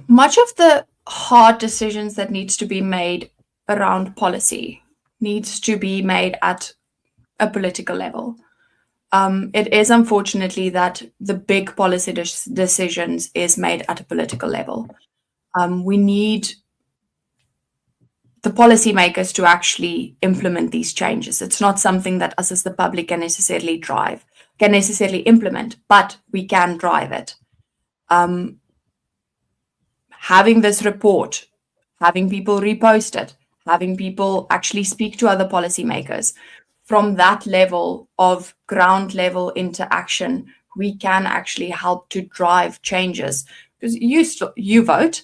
much of the hard decisions that needs to be made around policy needs to be made at a political level. It is unfortunately that the big policy decisions is made at a political level. We need the policymakers to actually implement these changes. It's not something that us as the public can necessarily implement, but we can drive it. Having this report, having people repost it, having people actually speak to other policymakers, from that level of ground level interaction, we can actually help to drive changes. Because you vote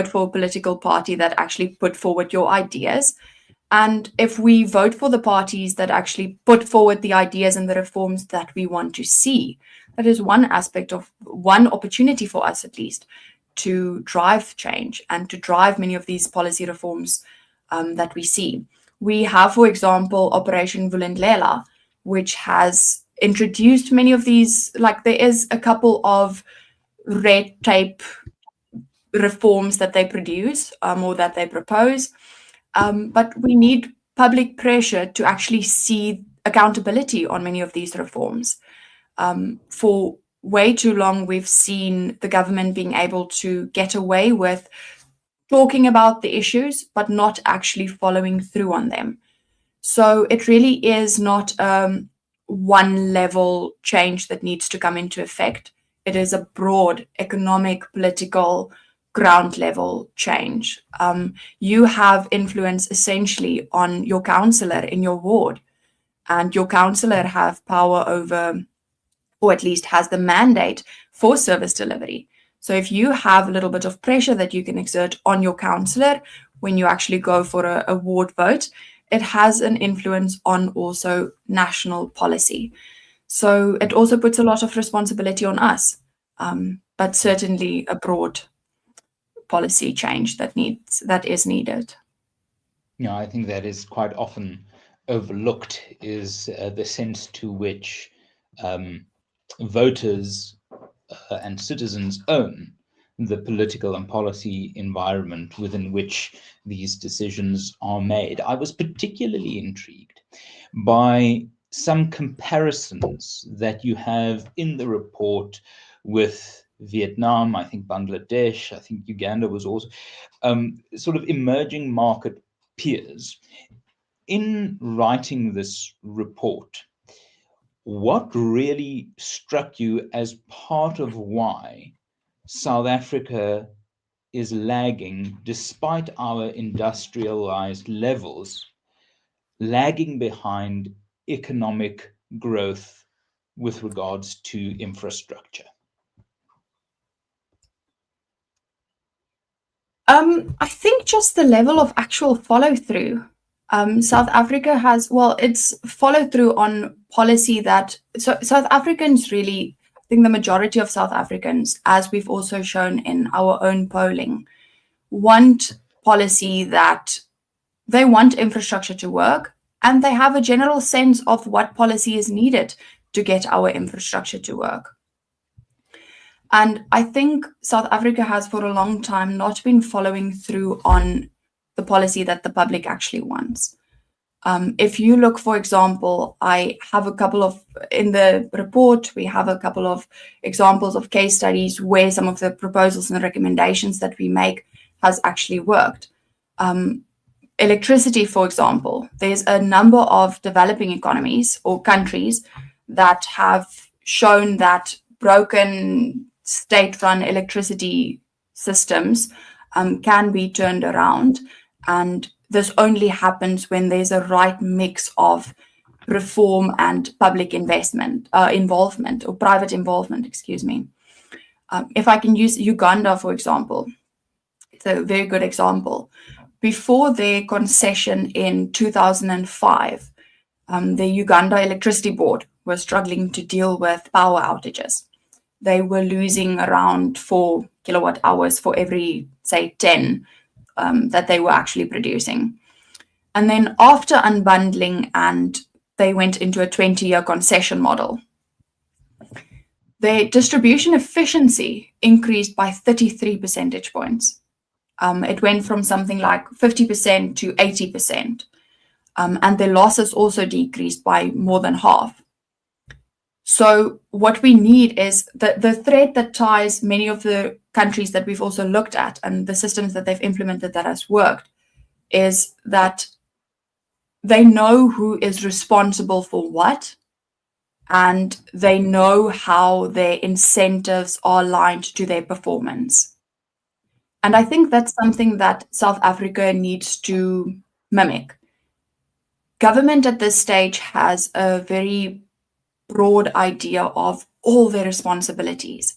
for a political party that actually put forward your ideas. And if we vote for the parties that actually put forward the ideas and the reforms that we want to see, that is one aspect of one opportunity for us, at least, to drive change and to drive many of these policy reforms that we see. We have, for example, Operation Vulindlela, which has introduced many of these, like there is a couple of red tape reforms that they produce or that they propose, but we need public pressure to actually see accountability on many of these reforms. For way too long, we've seen the government being able to get away with talking about the issues, but not actually following through on them. So it really is not one level change that needs to come into effect. It is a broad economic, political, ground level change. You have influence essentially on your councillor in your ward, and your councillor have power over, or at least has the mandate for service delivery. So if you have a little bit of pressure that you can exert on your councillor when you actually go for a ward vote, it has an influence on also national policy. So it also puts a lot of responsibility on us, but certainly a broad policy change that is needed. Yeah, I think that is quite often overlooked, is the sense to which voters and citizens own the political and policy environment within which these decisions are made. I was particularly intrigued by some comparisons that you have in the report with Vietnam, I think Bangladesh, I think Uganda was also sort of emerging market peers. In writing this report, what really struck you as part of why South Africa is lagging, despite our industrialized levels, lagging behind economic growth with regards to infrastructure? I think just the level of actual follow through. South Africa has, it's follow through on policy that, so South Africans really, I think the majority of South Africans, as we've also shown in our own polling, want policy that they want infrastructure to work, and they have a general sense of what policy is needed to get our infrastructure to work. And I think South Africa has for a long time not been following through on the policy that the public actually wants. If you look, for example, I have a couple of, in the report, we have a couple of examples of case studies where some of the proposals and recommendations that we make has actually worked. Electricity, for example, there's a number of developing economies or countries that have shown that broken state-run electricity systems can be turned around, and this only happens when there's a right mix of reform and public involvement or private involvement, excuse me. If I can use Uganda, for example, it's a very good example. Before their concession in 2005, the Uganda Electricity Board was struggling to deal with power outages. They were losing around 4 kilowatt hours for every, say, 10 that they were actually producing. And then after unbundling, and they went into a 20-year concession model, their distribution efficiency increased by 33 percentage points. It went from something like 50% to 80%. And their losses also decreased by more than half. So what we need is the thread that ties many of the countries that we've also looked at and the systems that they've implemented that has worked is that they know who is responsible for what, and they know how their incentives are aligned to their performance. And I think that's something that South Africa needs to mimic. Government at this stage has a very broad idea of all their responsibilities.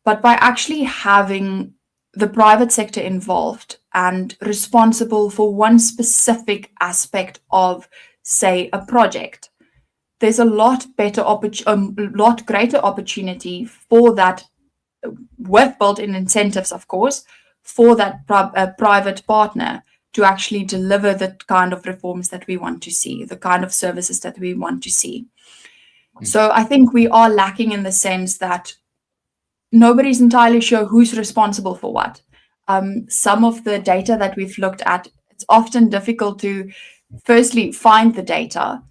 But by actually having the private sector involved and responsible for one specific aspect of, say, a project, there's a lot greater opportunity for that, with built-in incentives, of course, for that private partner to actually deliver the kind of reforms that we want to see, the kind of services that we want to see. So I think we are lacking in the sense that nobody's entirely sure who's responsible for what. Some of the data that we've looked at, it's often difficult to firstly find the data,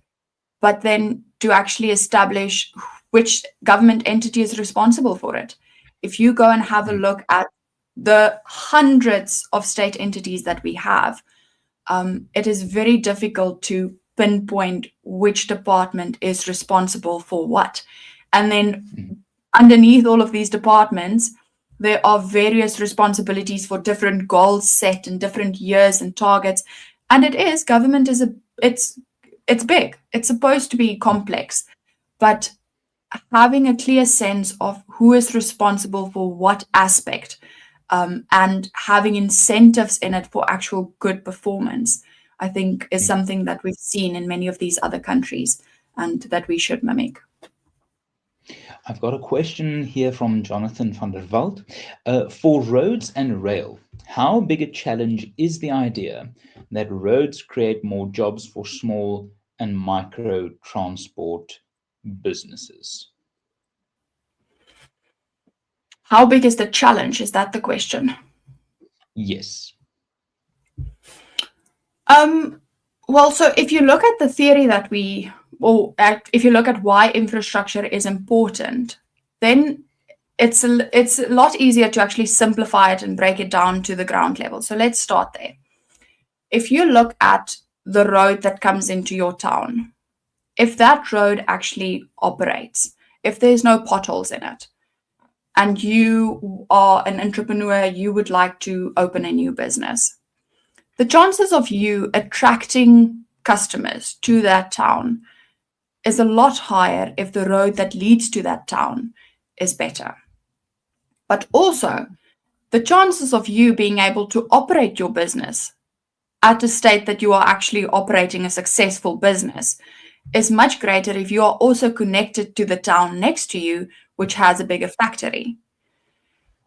but then to actually establish which government entity is responsible for it. If you go and have a look at the hundreds of state entities that we have, it is very difficult to pinpoint which department is responsible for what. And then underneath all of these departments, there are various responsibilities for different goals set in different years and targets. And government is it's big. It's supposed to be complex, but having a clear sense of who is responsible for what aspect, and having incentives in it for actual good performance, I think is something that we've seen in many of these other countries and that we should mimic. I've got a question here from Jonathan van der Walt. For roads and rail, how big a challenge is the idea that roads create more jobs for small and micro transport businesses? How big is the challenge? Is that the question? Yes. Well, so if you look at the theory that if you look at why infrastructure is important, then it's a lot easier to actually simplify it and break it down to the ground level. So let's start there. If you look at the road that comes into your town, if that road actually operates, if there's no potholes in it, and you are an entrepreneur, you would like to open a new business, the chances of you attracting customers to that town is a lot higher if the road that leads to that town is better. But also, the chances of you being able to operate your business at a state that you are actually operating a successful business is much greater if you are also connected to the town next to you, which has a bigger factory.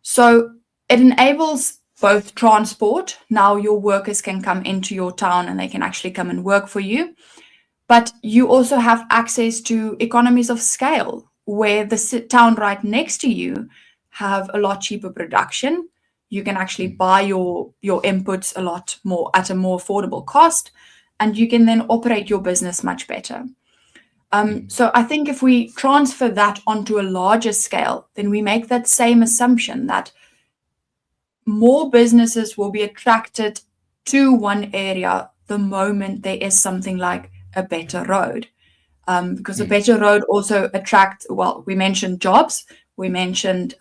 So it enables both transport. Now your workers can come into your town and they can actually come and work for you. But you also have access to economies of scale where the town right next to you have a lot cheaper production. You can actually buy your inputs a lot more at a more affordable cost, and you can then operate your business much better. So I think if we transfer that onto a larger scale, then we make that same assumption that more businesses will be attracted to one area the moment there is something like a better road. Because a better road also attracts, well, we mentioned jobs, we mentioned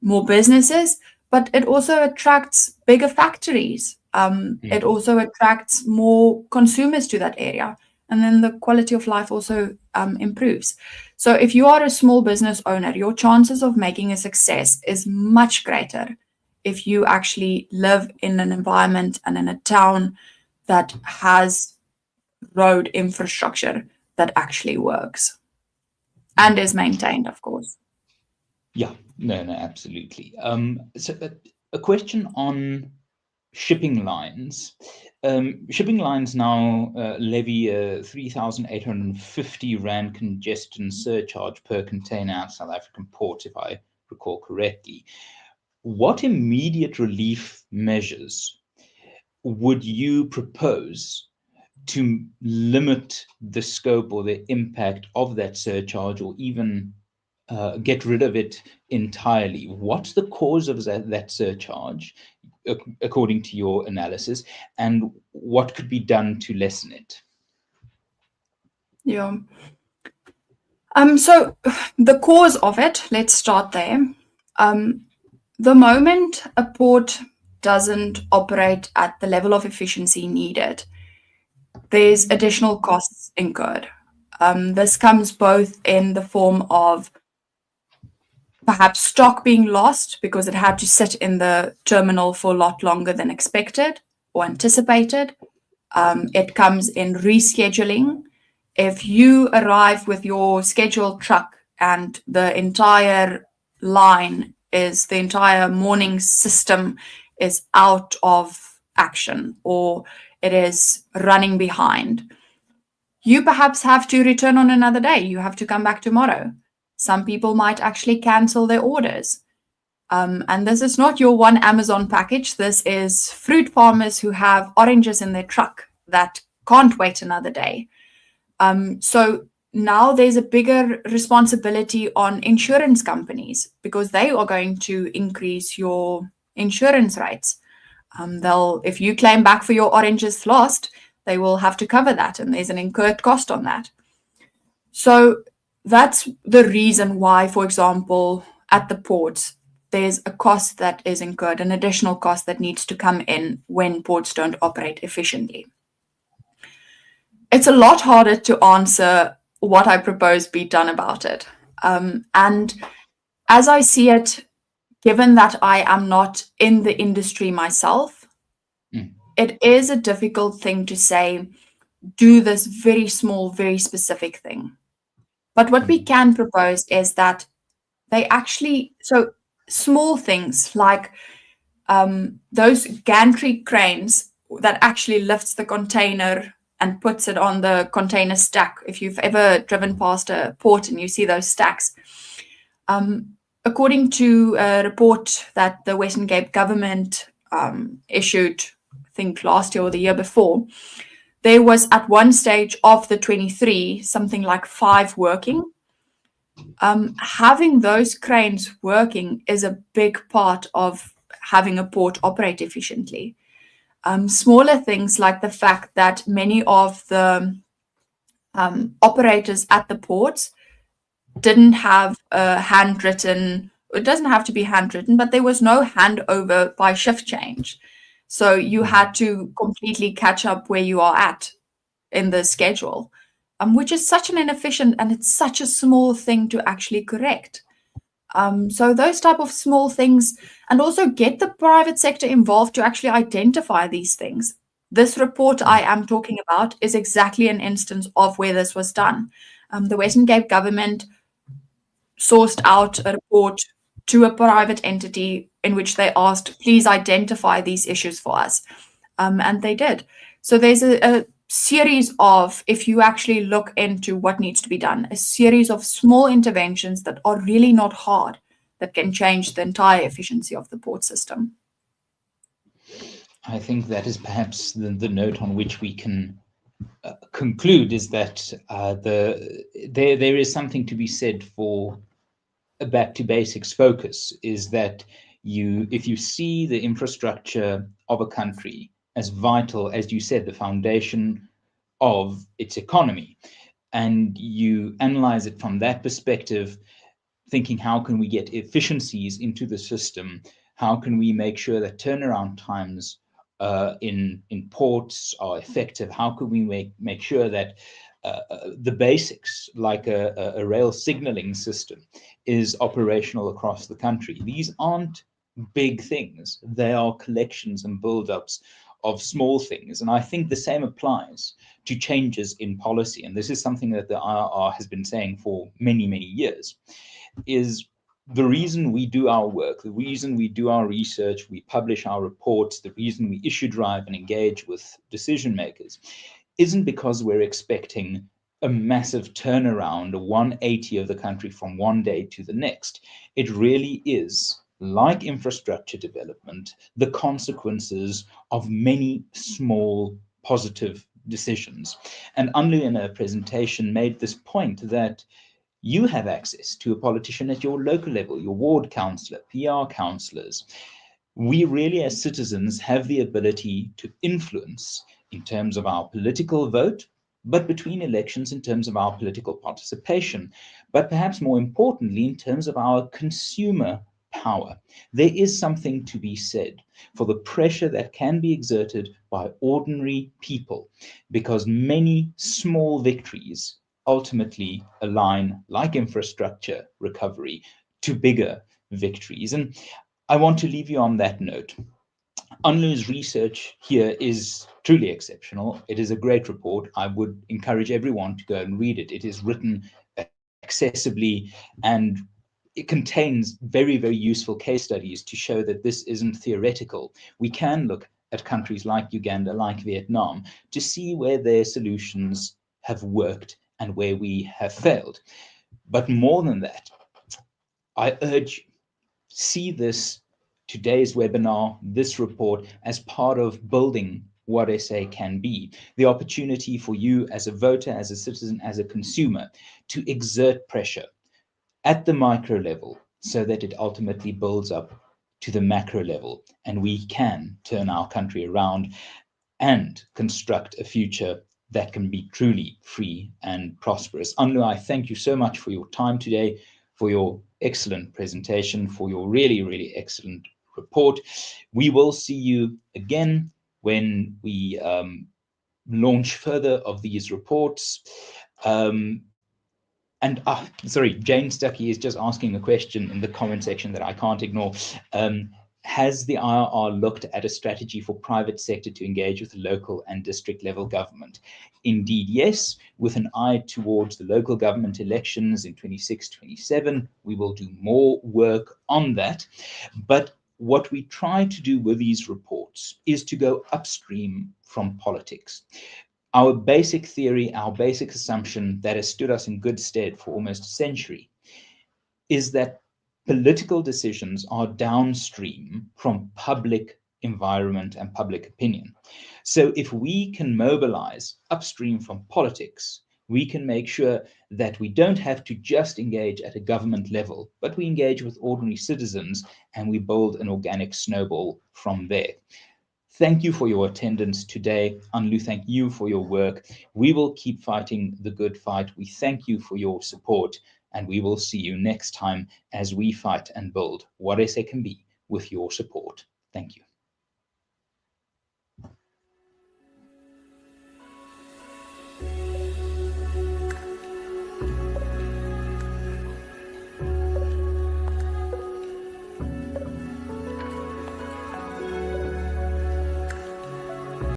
more businesses, but it also attracts bigger factories. It also attracts more consumers to that area. And then the quality of life also improves. So if you are a small business owner, your chances of making a success is much greater if you actually live in an environment and in a town that has road infrastructure that actually works and is maintained, of course. Yeah, no, absolutely. So a question on shipping lines. Shipping lines now levy a 3,850 Rand congestion surcharge per container at South African ports, if I recall correctly. What immediate relief measures would you propose to limit the scope or the impact of that surcharge, or even get rid of it entirely? What's the cause of that surcharge, according to your analysis, and what could be done to lessen it? Yeah. So the cause of it, let's start there. The moment a port doesn't operate at the level of efficiency needed, there's additional costs incurred. This comes both in the form of perhaps stock being lost because it had to sit in the terminal for a lot longer than expected or anticipated. It comes in rescheduling. If you arrive with your scheduled truck and the entire line is, the entire morning system is out of action or it is running behind, you perhaps have to return on another day. You have to come back tomorrow. Some people might actually cancel their orders. And this is not your one Amazon package. This is fruit farmers who have oranges in their truck that can't wait another day. So now there's a bigger responsibility on insurance companies because they are going to increase your insurance rates. If you claim back for your oranges lost, they will have to cover that, and there's an incurred cost on that. So that's the reason why, for example, at the ports, there's a cost that is incurred, an additional cost that needs to come in when ports don't operate efficiently. It's a lot harder to answer what I propose be done about it. And as I see it, given that I am not in the industry myself, it is a difficult thing to say, do this very small, very specific thing. But what we can propose is that they actually, so small things like those gantry cranes that actually lifts the container and puts it on the container stack. If you've ever driven past a port and you see those stacks, according to a report that the Western Cape government issued, I think last year or the year before, there was at one stage of the 23, something like 5 working. Having those cranes working is a big part of having a port operate efficiently. Smaller things like the fact that many of the operators at the ports didn't have a handwritten, it doesn't have to be handwritten, but there was no handover by shift change. So you had to completely catch up where you are at in the schedule, which is such an inefficient, and it's such a small thing to actually correct. So those type of small things, and also get the private sector involved to actually identify these things. This report I am talking about is exactly an instance of where this was done. The Western Cape government sourced out a report to a private entity in which they asked, please identify these issues for us. And they did. So there's a series of, if you actually look into what needs to be done, a series of small interventions that are really not hard, that can change the entire efficiency of the port system. I think that is perhaps the note on which we can conclude, is that there is something to be said for a back to basics focus, is that if you see the infrastructure of a country as vital, as you said, the foundation of its economy, and you analyze it from that perspective, thinking how can we get efficiencies into the system, how can we make sure that turnaround times in ports are effective, how can we make sure that the basics, like a rail signaling system, is operational across the country. These aren't big things. They are collections and build-ups of small things. And I think the same applies to changes in policy. And this is something that the IRR has been saying for many, many years, is the reason we do our work, the reason we do our research, we publish our reports, the reason we issue drive and engage with decision makers isn't because we're expecting a massive turnaround, a 180 of the country from one day to the next. It really is, like infrastructure development, the consequences of many small positive decisions. And Anlu in her presentation made this point that you have access to a politician at your local level, your ward councillor, PR councillors. We really as citizens have the ability to influence in terms of our political vote, but between elections in terms of our political participation, but perhaps more importantly in terms of our consumer power. There is something to be said for the pressure that can be exerted by ordinary people, because many small victories ultimately align, like infrastructure recovery, to bigger victories. And I want to leave you on that note. Anlu's research here is truly exceptional. It is a great report. I would encourage everyone to go and read it. It is written accessibly, and it contains very, very useful case studies to show that this isn't theoretical. We can look at countries like Uganda, like Vietnam, to see where their solutions have worked and where we have failed. But more than that, I urge you, see today's webinar, this report, as part of building what SA can be. The opportunity for you as a voter, as a citizen, as a consumer, to exert pressure at the micro level so that it ultimately builds up to the macro level, and we can turn our country around and construct a future that can be truly free and prosperous. Anlu, I thank you so much for your time today, for your excellent presentation, for your really, really excellent report. We will see you again when we launch further of these reports. Sorry, Jane Stuckey is just asking a question in the comment section that I can't ignore. Has the IRR looked at a strategy for private sector to engage with local and district level government? Indeed, yes, with an eye towards the local government elections in 26-27. We will do more work on that. But what we try to do with these reports is to go upstream from politics. Our basic theory, our basic assumption that has stood us in good stead for almost a century is that political decisions are downstream from public environment and public opinion. So if we can mobilize upstream from politics, we can make sure that we don't have to just engage at a government level, but we engage with ordinary citizens and we build an organic snowball from there. Thank you for your attendance today. Anlu, thank you for your work. We will keep fighting the good fight. We thank you for your support, and we will see you next time as we fight and build what SA can be with your support. Thank you.